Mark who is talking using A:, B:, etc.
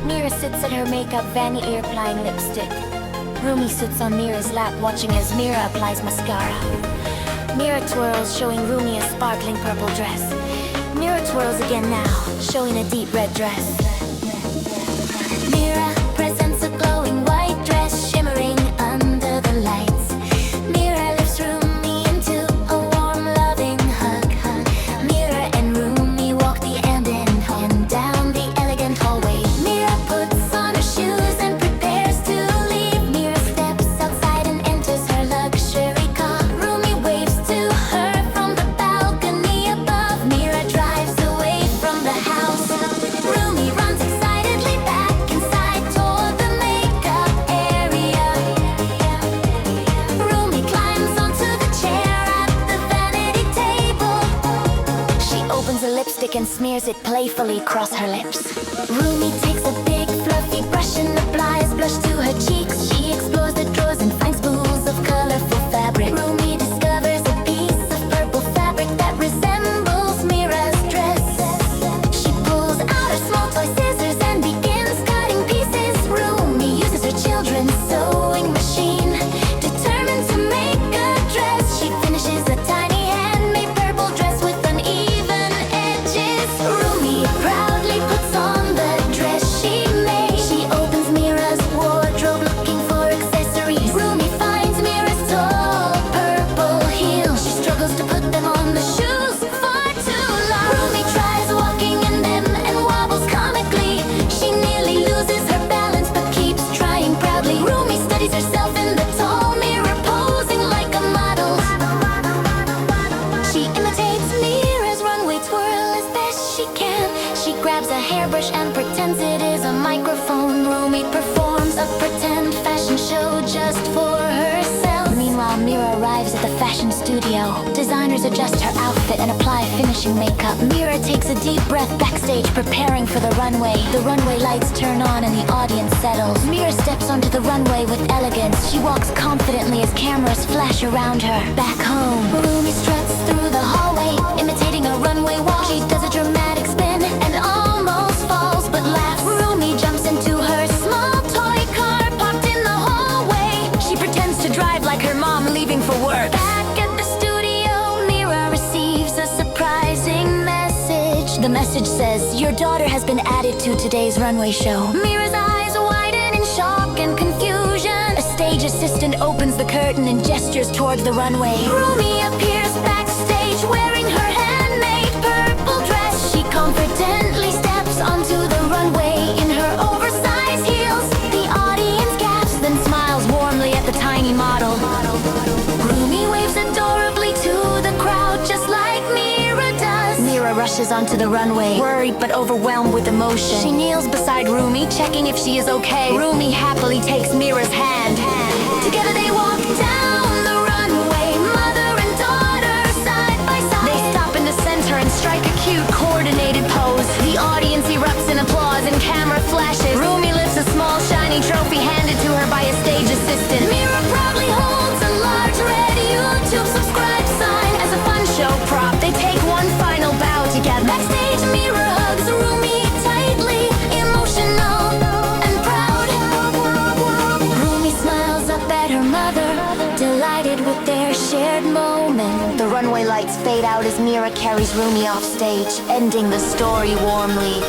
A: Mira sits at her makeup vanity applying lipstick. Rumi sits on Mira's lap watching as Mira applies mascara. Mira twirls, showing Rumi a sparkling purple dress. Mira twirls again now, showing a deep red dress. Mira presents a glowing white dress, shimmering under the lights. Mira lifts Rumi into a warm, loving hug. Mira and Rumi walk the hand in hand down the elegant hallway. Mira puts on her shoes and prepares to leave. Mira steps outside and enters her luxury car. Rumi waves to her from the balcony above. Mira drives away from the house. Rumi runs excitedly back inside toward the makeup area. Rumi climbs onto the chair at the vanity table. She opens a lipstick and smears it playfully across her lips. Rumi takes a big fluffy brush and applies blush to her cheeks. She explores the drawers and finds spools of colorful fabric. Rumi discovers a piece of purple fabric that resembles Mira's dress. She pulls out her small toy scissors and begins cutting pieces. Rumi uses her children's sewing machine, determined to make a dress. She finishes a tiny handmade purple dress with uneven edges. Rumi proudly puts on the dress she made. She opens Mira's wardrobe looking for accessories. Rumi finds Mira's tall purple heels. She struggles to put them on the shoes for too long. Rumi tries walking in them and wobbles comically. She nearly loses her balance but keeps trying proudly. Rumi studies herself in the tall mirror, posing like a model. She imitates Mira's runway twirl as best she can. She grabs a hairbrush and pretends it is a microphone. Rumi performs a pretend fashion show just for herself. Meanwhile, Mira arrives at the fashion studio. Designers adjust her outfit and apply finishing makeup. Mira takes a deep breath backstage, preparing for the runway. The runway lights turn on and the audience settles. Mira steps onto the runway with elegance. She walks confidently as cameras flash around her. Back home, Rumi struts through the hallway, imitating a runway walk. She does a dramatic spin and almost falls, but laughs. Rumi jumps into her small toy car parked in the hallway. She pretends to drive like her mom leaving for work. Back at the studio, Mira receives a surprising message. The message says, "Your daughter has been added to today's runway show." Mira's eyes widen in shock and confusion. A stage assistant opens the curtain and gestures towards the runway. Rumi appears backstage wearing her handmade purple dress. She confidently steps onto the runway in her oversized heels. The audience gasps, then smiles warmly at the tiny model. Rumi waves adorably to the crowd, just like Mira does. Mira rushes onto the runway, worried but overwhelmed with emotion. She kneels beside Rumi, checking if she is okay. Rumi happily takes Mira's hand. Together they walk down the runway, mother and daughter, side by side. They stop in the center and strike a cute, coordinated pose. The audience erupts in applause and camera flashes. Rumi lifts a small, shiny trophy handed to her by a stage assistant. Mira proudly holds a large red YouTube subscribe sign as a fun show prop. They take one final bow together. Backstage, Mira hugs Rumi tightly, emotional and proud. Rumi smiles up at her mother, delighted with their shared moment. The runway lights fade out as Mira carries Rumi off stage, ending the story warmly.